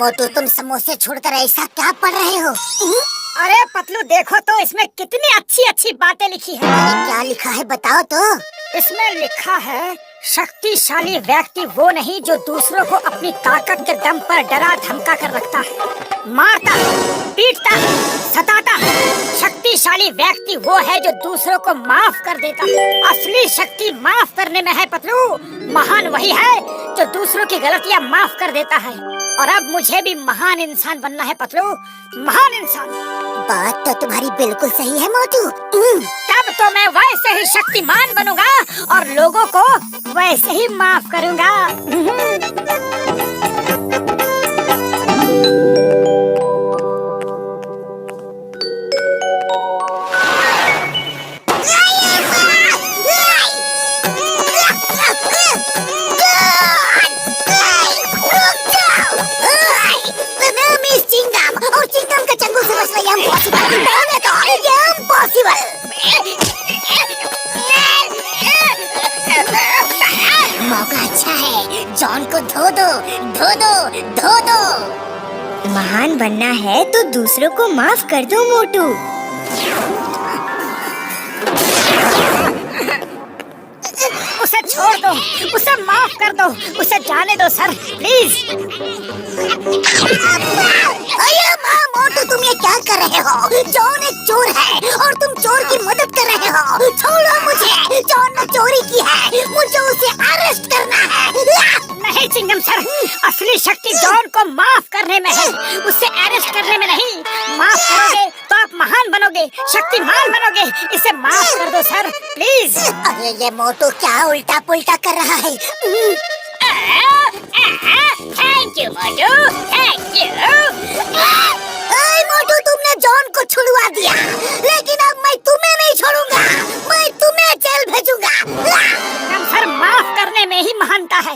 मोटू, तुम समोसे छोड़कर ऐसा क्या पढ़ रहे हो? अरे पतलू, देखो तो इसमें कितनी अच्छी अच्छी बातें लिखी है। क्या लिखा है बताओ तो। इसमें लिखा है, शक्तिशाली व्यक्ति वो नहीं जो दूसरों को अपनी ताकत के दम पर डरा धमका कर रखता है, मारता, पीटता, सताता। शक्तिशाली व्यक्ति वो है जो दूसरों को माफ कर देता है। असली शक्ति माफ करने में है पतलू। महान वही है जो दूसरों की गलतियां माफ कर देता है। और अब मुझे भी महान इंसान बनना है पतलू, महान इंसान। बात तो तुम्हारी बिल्कुल सही है मोटू। तब तो मैं वैसे ही शक्तिमान बनूंगा और लोगों को वैसे ही माफ करूंगा। मौका अच्छा है, जॉन को धो दो, धो दो, धो दो। महान बनना है तो दूसरों को माफ कर दो मोटू। उसे छोड़ दो, उसे माफ कर दो, उसे जाने दो सर, प्लीज। अरे माँ मोटू, तुम ये क्या कर रहे हो? जॉन एक चोर है और तुम चोर की मदद कर रहे हो। छोड़ो मुझे, जॉन ने चोरी की है, मुझे उसे अरेस्ट करना है। नहीं चिंगम सर, असली शक्ति जॉन को माफ करने में है, उसे अरेस्ट करने में नहीं। माफ करोगे तो आप महान बनोगे, शक्तिमान बनोगे। इसे माफ कर दो सर, प्लीज। अरे ये मोटू क्या उल्टा पुल्टा कर रहा है? थैंक यू मोटू, थैंक यू। मोटू, तुमने जॉन को छुड़वा दिया, लेकिन अब मैं तुम्हें नहीं छोड़ूंगा, मैं तुम्हें जेल भेजूंगा। सर, माफ करने में ही महानता है।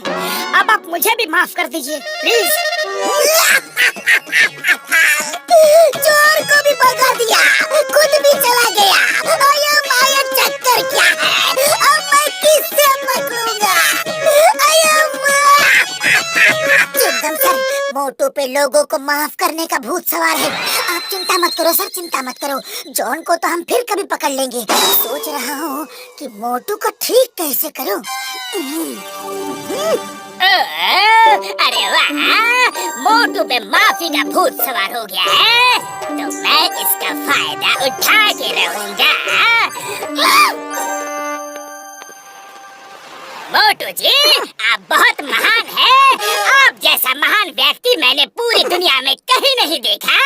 अब आप मुझे भी माफ कर दीजिए, प्लीज। चोर को भी भगा दिया, खुद भी चला गया। आया चक्कर क्या है? अब मैं किससे पकड़ूंगा? चिंतन सर, मोटू पे लोगों को माफ करने का भूत सवार है। आप चिंता मत करो सर, चिंता मत करो। जॉन को तो हम फिर कभी पकड़ लेंगे। सोच रहा हूँ कि मोटू को ठीक कैसे करूँ। अरे वाह, मोटू पे माफी का भूत सवार हो गया है, तो मैं इसका फायदा उठा के रहूंगा। मोटू जी, आप बहुत महान हैं। आप जैसा महान व्यक्ति मैंने पूरी दुनिया में कहीं नहीं देखा।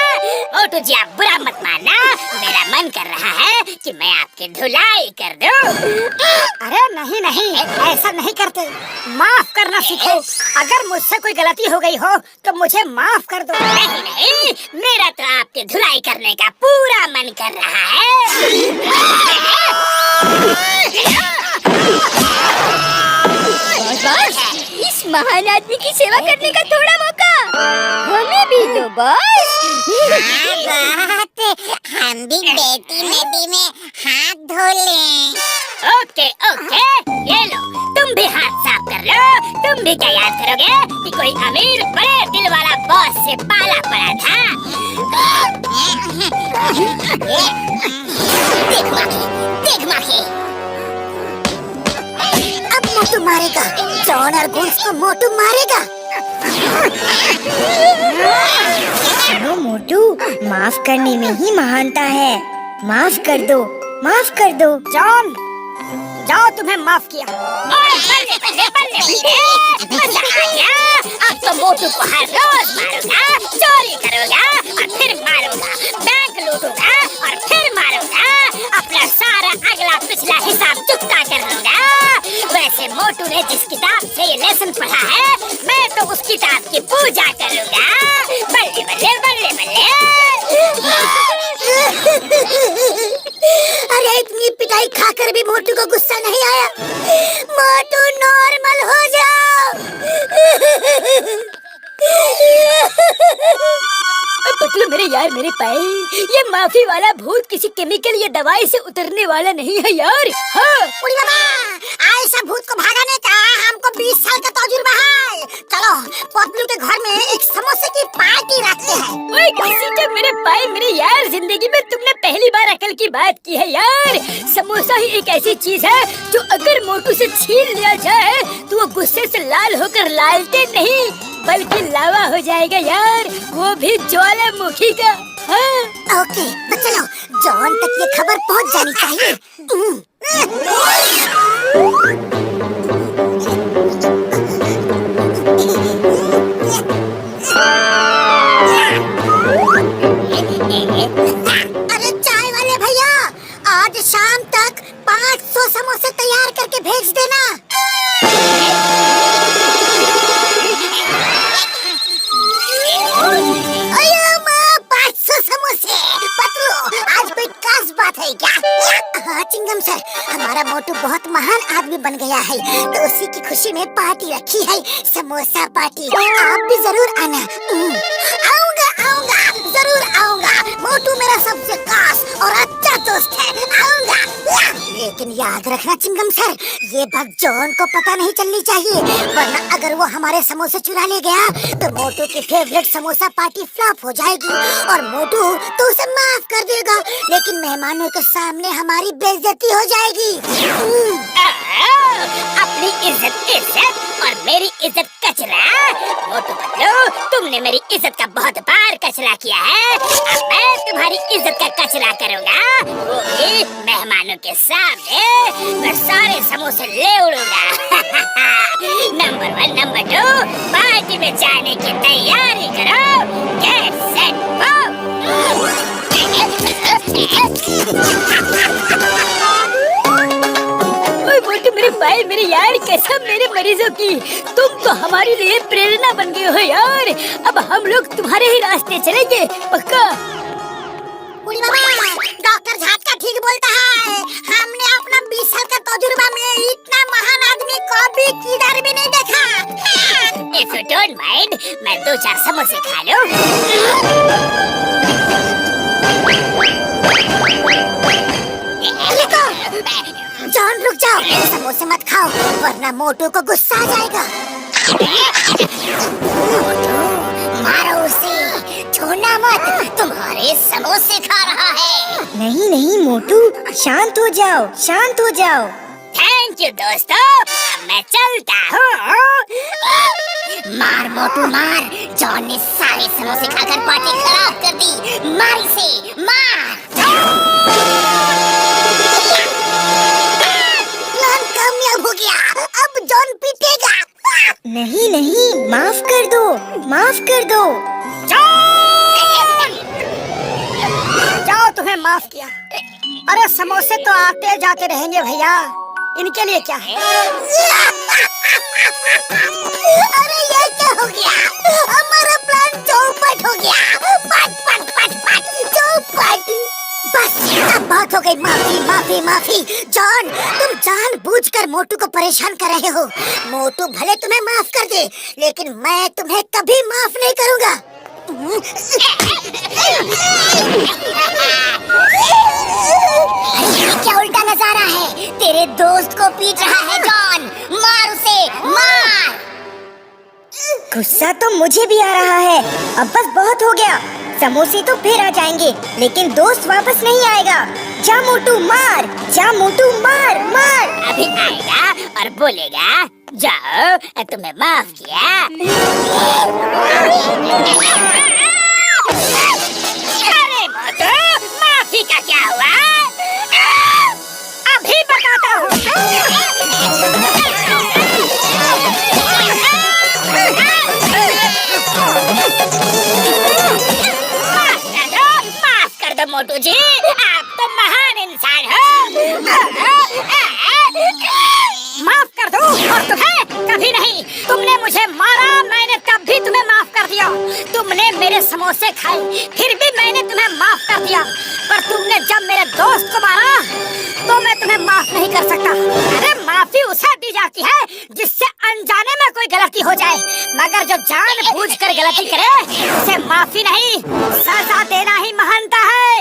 मोटू जी, आप बुरा मत मानना, मेरा मन कर रहा है कि मैं आपकी धुलाई कर दूं। अरे नहीं नहीं, ऐसा नहीं करते। माफ करना सीखो। अगर मुझसे कोई गलती हो गई हो तो मुझे माफ कर दो। नहीं नहीं, मेरा तो आपकी धुलाई करने का पूरा मन कर रहा है। बस, इस महान आदमी की सेवा करने का थोड़ा मौका हमें भी दो बॉस। हम भी बेटी नदी में हाथ धो लें। ओके ओके, ये लो, तुम भी हाथ साफ कर लो। तुम भी क्या याद करोगे कि कोई अमीर बड़े दिल वाला बॉस से पाला पड़ा था? देख माखी। अब मोटू मारेगा, जॉन और गुल्स को मोटू मारेगा। सुनो मोटू, माफ करने में ही महानता है। माफ कर दो, माफ कर दो। जॉन, जाओ, तुम्हें माफ किया। मजा आ गया। अब तो मोटू को हर रोज मारूंगा, चोरी करूंगा और फिर मारूंगा, बैंक लूटूंगा और फिर मारूंगा, अपना सारा अगला पिछला हिसाब चुकता कर लूंगा। वैसे मोटू ने जिस किताब से ये लेसन पढ़ा है, मैं तो उस किताब की पूजा करूंगा। बल्ले बल्ले बल्ले बल्ले। अरे इतनी पिटाई खाकर भी मोटू को गुस्सा नहीं आया। मोटू नॉर्मल हो जाओ। पतलू मेरे यार, मेरे पाए, ये माफी वाला भूत किसी केमिकल या दवाई से उतरने वाला नहीं है यार। हाँ। उड़ी बाबा, ऐसा भूत को भगाने का हमको 20 साल का तजुर्बा है। चलो पतलू के घर में एक समोसे की पार्टी रखते हैं। ओए किसी ने मेरे पाए, मेरे यार, जिंदगी में तुमने पहली बार अकल की बात की है यार। समोसा ही एक ऐसी चीज है जो अगर मोटू से छीन लिया जाए तो वो गुस्से से लाल होकर लालटेन नहीं बल्कि लावा हो जाएगा यार, वो भी ज्वालामुखी का। हाँ। ओके, तो चलो जॉन तक ये खबर पहुंच जानी चाहिए। अरे चाय वाले भैया, आज शाम तक 500 समोसे तैयार करके भेज देना। चिंगम सर, हमारा मोटू बहुत महान आदमी बन गया है, तो उसी की खुशी में पार्टी रखी है, समोसा पार्टी। आप भी जरूर आना। आऊंगा आऊंगा, जरूर आऊंगा। मोटू मेरा सबसे खास और अच्छा दोस्त है, आऊंगा। लेकिन याद रखना चिंगम सर, ये बात जॉन को पता नहीं चलनी चाहिए, वरना अगर वो हमारे समोसे चुरा ले गया तो मोटू की फेवरेट समोसा पार्टी फ्लॉप हो जाएगी और मोटू तो उसे माफ कर देगा, लेकिन मेहमानों के सामने हमारी बेइज्जती हो जाएगी। अपनी इज्जत इज्जत और मेरी इज्जत कचरा। मोटू पतलू, तुमने मेरी इज्जत का बहुत बार कचरा किया है, अब मैं तुम्हारी इज्जत का कचरा करूँगा, वो भी मेहमानों के सामने। मैं सारे समोसे ले उड़ूंगा। नंबर 1, नंबर 2, पार्टी में जाने की तैयारी करो। गेट सेट मोटू मेरे भाई, मेरे यार, कसम मेरे मरीजों की, तुम तो हमारे लिए प्रेरणा बन गए हो यार। अब हम लोग तुम्हारे ही रास्ते चलेंगे, पक्का। उड़ी बाबा, डॉक्टर झाटका ठीक बोलता है। हमने अपना 20 साल का तजुर्बा में इतना महान आदमी कभी किधर भी नहीं देखा। If you don't mind, मैं 2-4 समोसे खा लूं। जॉन रुक जाओ, समोसे मत खाओ वरना मोटू को गुस्सा आ जाएगा। मारो उसे, छोड़ना मत, तुम्हारे समोसे खा रहा है। नहीं नहीं मोटू, शांत हो जाओ, शांत हो जाओ। थैंक यू दोस्तों, अब मैं चलता हूँ। मार मोटू मार, जॉन ने सारे समोसे खाकर पार्टी खराब कर दी। मार इसे, मार। प्लान कामयाब हो गया, अब जॉन पीटेगा। नहीं नहीं, माफ कर दो, माफ कर दो। जाओ, तुम्हें माफ किया। अरे समोसे तो आते जाते रहेंगे भैया, इनके लिए क्या है। अरे ये क्या हो गया, हमारा प्लान चौपट हो गया। पट पट पट पट चौपट। बस अब बात हो गई, माफी माफी माफी। जॉन, तुम जानबूझकर मोटू को परेशान कर रहे हो। मोटू भले तुम्हें माफ कर दे, लेकिन मैं तुम्हें कभी माफ नहीं करूंगा। क्या उल्टा नजारा है, तेरे दोस्त को पीट रहा है जॉन। मार उसे, मार। गुस्सा तो मुझे भी आ रहा है। अब बस बहुत हो गया, समोसे तो फिर आ जाएंगे लेकिन दोस्त वापस नहीं आएगा। जा मोटू मार, जा मोटू मार, मार। अभी आएगा और बोलेगा, जाओ तुम्हें माफ किया। अरे मोटू, माफी का क्या हुआ? अभी बताता हूँ। माफ कर दो मोटू जी, आप तो महान इंसान हो। माफ कर दो, और तुम्हें कभी नहीं। तुमने मुझे मारा, मैंने तब भी तुम्हें माफ कर दिया। तुमने मेरे समोसे खाए, फिर भी मैंने तुम्हें माफ कर दिया। पर तुमने जब मेरे दोस्त को मारा तो मैं तुम्हें माफ नहीं कर सकता। अरे माफी उसे दी जाती है जिससे अनजाने में कोई गलती हो जाए, मगर जो जानबूझकर गलती करे उसे माफी नहीं, सजा देना ही महानता है।